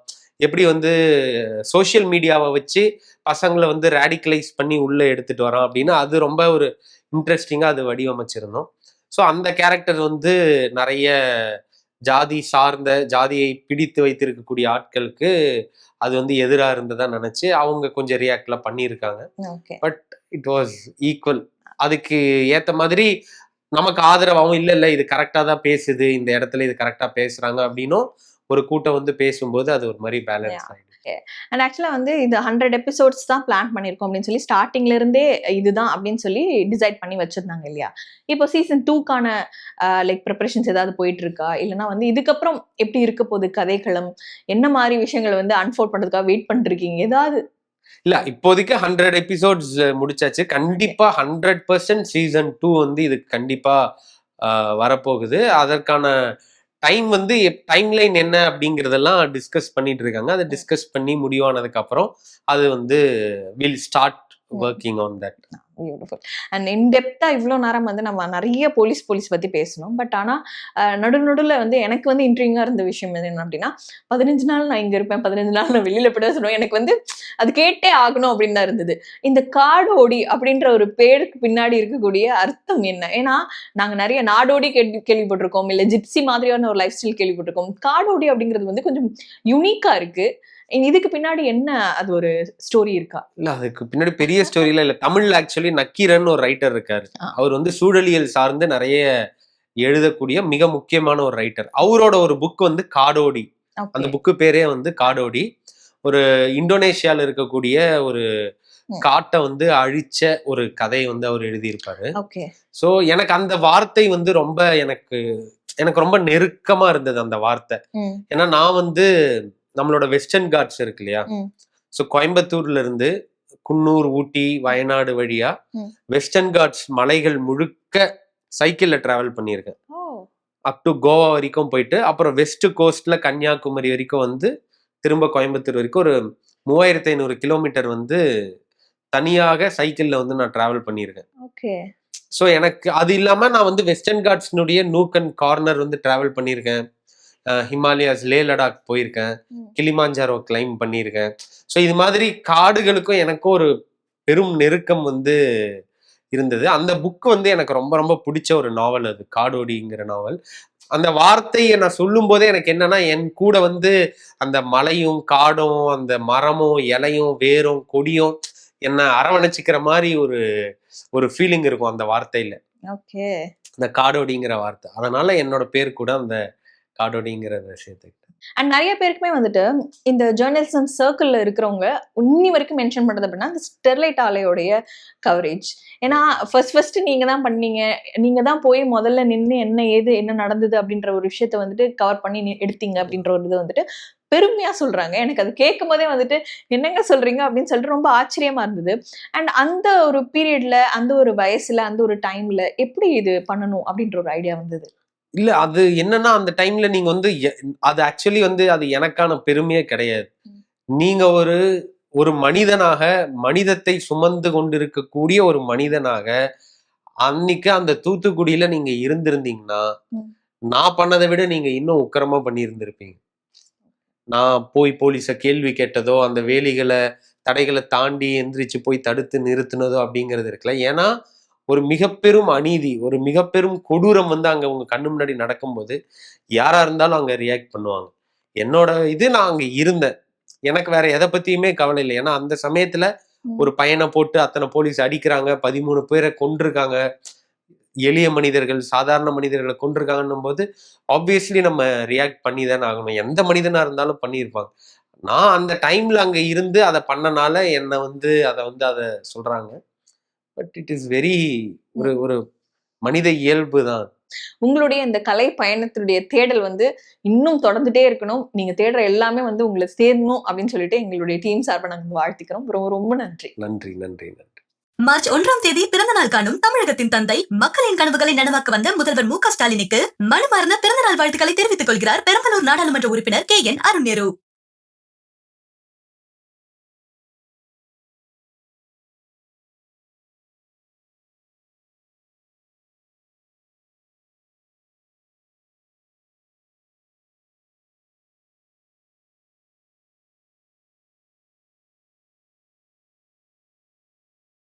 எப்படி வந்து சோசியல் மீடியாவை வச்சு பசங்களை வந்து ரேடிகலைஸ் பண்ணி உள்ள எடுத்துட்டு வரான் அப்படின்னு அது ரொம்ப ஒரு இன்ட்ரெஸ்டிங்கா அது வடிவமைச்சிருந்தோம். ஸோ அந்த கேரக்டர் வந்து நிறைய ஜாதி சார்ந்த ஜாதியை பிடித்து வைத்திருக்கக்கூடிய ஆட்களுக்கு அது வந்து எதிராக இருந்ததா நினைச்சு அவங்க கொஞ்சம் ரியாக்ட்லாம் பண்ணியிருக்காங்க. But it was equal. அதுக்கு ஏத்த மாதிரி நமக்கு ஆதரவாகவும் இல்ல இது கரெக்டா தான் பேசுது, இந்த இடத்துல இது கரெக்டா பேசுறாங்க அப்படின்னும் ஒரு கூட்டம் வந்து பேசும்போது அது ஒரு மாதிரி பேலன்ஸ் ஆயிடும். அண்ட் ஆக்சுவலா வந்து இது 100 எபிசோட்ஸ் தான் பிளான் பண்ணிருக்கோம் அப்படின்னு சொல்லி ஸ்டார்டிங்ல இருந்தே இதுதான் அப்படின்னு சொல்லி டிசைட் பண்ணி வச்சிருந்தாங்க இல்லையா? இப்போ சீசன் 2க்கான லைக் ப்ரிப்பரேஷன்ஸ் ஏதாவது போயிட்டு இருக்கா, இல்லைன்னா வந்து இதுக்கப்புறம் எப்படி இருக்க போகுது கதைக்களம், என்ன மாதிரி விஷயங்களை வந்து அன்ஃபோல்ட் பண்றதுக்காக வெயிட் பண்ணிருக்கீங்க ஏதாவது? இல்ல இப்போதைக்கு 100 எபிசோட்ஸ் முடிச்சாச்சு. கண்டிப்பா 100% சீசன் 2 வந்து இதுக்கு கண்டிப்பா வரப்போகுது. அதற்கான டைம் வந்து டைம்லைன் என்ன அப்படிங்கிறதெல்லாம் டிஸ்கஸ் பண்ணிட்டு இருக்காங்க. அதை டிஸ்கஸ் பண்ணி முடிவானதுக்கு அப்புறம் அது வந்து will start working on that. Beautiful. And இன்டெப்தா இவ்வளோ நேரம் வந்து நம்ம நிறைய போலீஸ் பத்தி பேசணும். பட் ஆனால் நடுநடுவில் வந்து எனக்கு வந்து இன்ட்ரிங்காக இருந்த விஷயம் என்ன அப்படின்னா 15 நாள் நான் இங்கே இருப்பேன், 15 நாள் நான் வெளியில் போய்ட்டு சொல்லணும். எனக்கு வந்து அது கேட்டே ஆகணும் அப்படின்னு தான் இருந்தது. இந்த காடோடி அப்படின்ற ஒரு பேருக்கு பின்னாடி இருக்கக்கூடிய அர்த்தம் என்ன? ஏன்னா நாங்கள் நிறைய நாடோடி கேள்விப்பட்டிருக்கோம், இல்லை ஜிப்சி மாதிரியான ஒரு லைஃப் ஸ்டைல் கேள்விப்பட்டிருக்கோம். காடோடி அப்படிங்கிறது வந்து கொஞ்சம் யூனிக்காக இருக்கு. இதுக்கு பின்னாடி என்ன அது ஒரு ஸ்டோரி இருக்கா? இல்ல அதுக்கு பின்னாடி பெரிய ஸ்டோரியில இல்ல. தமிழ்ல ஆக்சுவலி நக்கீரன் ஒரு ரைட்டர் இருக்காரு. ஆ. அவர் வந்து சூழலியல் சார்ந்து நிறைய எழுதக்கூடிய மிக முக்கியமான ஒரு ரைட்டர். அவரோட ஒரு புக் வந்து காடோடி. அந்த ஓகே. புக்கு பேரே வந்து காடோடி. ஒரு இந்தோனேஷியால இருக்கக்கூடிய ஒரு காட்டை வந்து அழிச்ச ஒரு கதையை வந்து அவர் எழுதியிருப்பாரு. ஓகே. ஸோ எனக்கு அந்த வார்த்தை வந்து ரொம்ப எனக்கு ரொம்ப நெருக்கமா இருந்தது அந்த வார்த்தை. ம். ஏன்னா நான் வந்து நம்மளோட வெஸ்டர்ன் காட்ஸ் இருக்கு இல்லையா, ம். ஸோ கோயம்புத்தூர்ல இருந்து குன்னூர், ஊட்டி, வயநாடு வழியா ம். வெஸ்டர்ன் காட்ஸ் மலைகள் முழுக்க சைக்கிள்ல டிராவல் பண்ணியிருக்கேன். ஓ. அப் டு கோவா வரைக்கும் போயிட்டு அப்புறம் வெஸ்ட் கோஸ்ட்ல கன்னியாகுமரி வரைக்கும் வந்து திரும்ப கோயம்புத்தூர் வரைக்கும் ஒரு 3500 கிலோமீட்டர் வந்து தனியாக சைக்கிள்ல வந்து நான் டிராவல் பண்ணியிருக்கேன். ஓகே. ஸோ எனக்கு அது இல்லாம நான் வந்து வெஸ்டர்ன் காட்ஸ்னுடைய நூக் அண்ட் கார்னர் வந்து டிராவல் பண்ணியிருக்கேன். ஹிமாலயாஸ், லே லடாக் போயிருக்கேன். ம். கிளிமாஞ்சாரோ கிளைம் பண்ணியிருக்கேன். ஸோ இது மாதிரி காடுகளுக்கும் எனக்கும் ஒரு பெரும் நெருக்கம் வந்து இருந்தது. அந்த புக் வந்து எனக்கு ரொம்ப ரொம்ப பிடிச்ச ஒரு நாவல் அது, காடோடிங்கிற நாவல். அந்த வார்த்தையை நான் சொல்லும் போதே எனக்கு என்னன்னா, என் கூட வந்து அந்த மலையும் காடும் அந்த மரமும் இலையும் வேரும் கொடியும் என்ன அரவணைச்சிக்கிற மாதிரி ஒரு ஒரு ஃபீலிங் இருக்கும் அந்த வார்த்தையில, ஓகே. இந்த காடோடிங்கிற வார்த்தை. அதனால என்னோட பேர் கூட அந்த காடோடிங்கிறத சேர்த்துக்கிட்டேன். அண்ட் நிறைய பேருக்குமே வந்துட்டு இந்த ஜேர்னலிசம் சர்க்கிள்ல இருக்கிறவங்க இன்னி வரைக்கும் மென்ஷன் பண்றது அப்படின்னா இந்த ஸ்டெர்லைட் ஆலையோடைய கவரேஜ். ஏன்னா ஃபர்ஸ்ட் நீங்க தான் பண்ணீங்க, நீங்க தான் போய் முதல்ல நின்று என்ன ஏது என்ன நடந்தது அப்படின்ற ஒரு விஷயத்த வந்துட்டு கவர் பண்ணி எடுத்தீங்க அப்படின்ற ஒரு இது வந்துட்டு பெருமையா சொல்றாங்க. எனக்கு அது கேட்கும் போதே வந்துட்டு என்னங்க சொல்றீங்க அப்படின்னு சொல்லிட்டு ரொம்ப ஆச்சரியமா இருந்தது. அண்ட் அந்த ஒரு பீரியட்ல, அந்த ஒரு வயசுல, அந்த ஒரு டைம்ல எப்படி இது பண்ணணும் அப்படின்ற ஒரு ஐடியா வந்தது? இல்ல அது என்னன்னா, அந்த டைம்ல நீங்க வந்து அது ஆக்சுவலி வந்து அது எனக்கான பெருமையே கிடையாது. நீங்க ஒரு ஒரு மனிதனாக, மனிதத்தை சுமந்து கொண்டிருக்கக்கூடிய ஒரு மனிதனாக அன்னைக்கு அந்த தூத்துக்குடியில நீங்க இருந்திருந்தீங்கன்னா, நான் பண்ணதை விட நீங்க இன்னும் உக்கிரமா பண்ணியிருந்திருப்பீங்க. நான் போய் போலீஸ கேள்வி கேட்டதோ, அந்த வேலிகளை தடைகளை தாண்டி எந்திரிச்சு போய் தடுத்து நிறுத்தினதோ அப்படிங்கிறது இருக்குல்ல. ஏன்னா ஒரு மிகப்பெரும் அநீதி, ஒரு மிகப்பெரும் கொடூரம் வந்து அங்க உங்க கண்ணு முன்னாடி நடக்கும்போது யாரா இருந்தாலும் அங்க ரியாக்ட் பண்ணுவாங்க. என்னோட இது நான் அங்க இருந்தேன். எனக்கு வேற எதை பத்தியுமே கவலை இல்லை. ஏன்னா அந்த சமயத்துல ஒரு பையனை போட்டு அத்தனை போலீஸ் அடிக்கிறாங்க, 13 பேரை கொன்றிருக்காங்க, எளிய மனிதர்கள், சாதாரண மனிதர்களை கொன்றிருக்காங்கன்னும் போது ஆப்வியஸ்லி நம்ம ரியாக்ட் பண்ணி தானே ஆகணும். எந்த மனிதனா இருந்தாலும் பண்ணியிருப்பாங்க. நான் அந்த டைம்ல அங்க இருந்து அதை பண்ணனால என்னை வந்து அதை சொல்றாங்க. பட் இட் இஸ் வெரி ஒரு ஒரு மனித இயல்பு தான். உங்களுடைய இந்த கலை பயணத்தினுடைய தேடல் வந்து இன்னும் தொடர்ந்துட்டே இருக்கணும். நீங்க தேடுற எல்லாமே வந்து உங்களை சேரணும் அப்படின்னு சொல்லிட்டு எங்களுடைய டீம் சார்பா நாங்க வாழ்த்திக்கிறோம். ரொம்ப ரொம்ப நன்றி. நன்றி நன்றி நன்றி. மார்ச் 1ஆம் தேதி பிறந்த நாள் காணும் தமிழகத்தின் தந்தை, மக்களின் கனவுகளை நனவாக்க வந்த முதல்வர் மு.க. ஸ்டாலினுக்கு மனமார்ந்த பிறந்த நாள் வாழ்த்துக்களை தெரிவித்துக் கொள்கிறார் பெரம்பலூர் நாடாளுமன்ற உறுப்பினர் KN அருண்நேரு.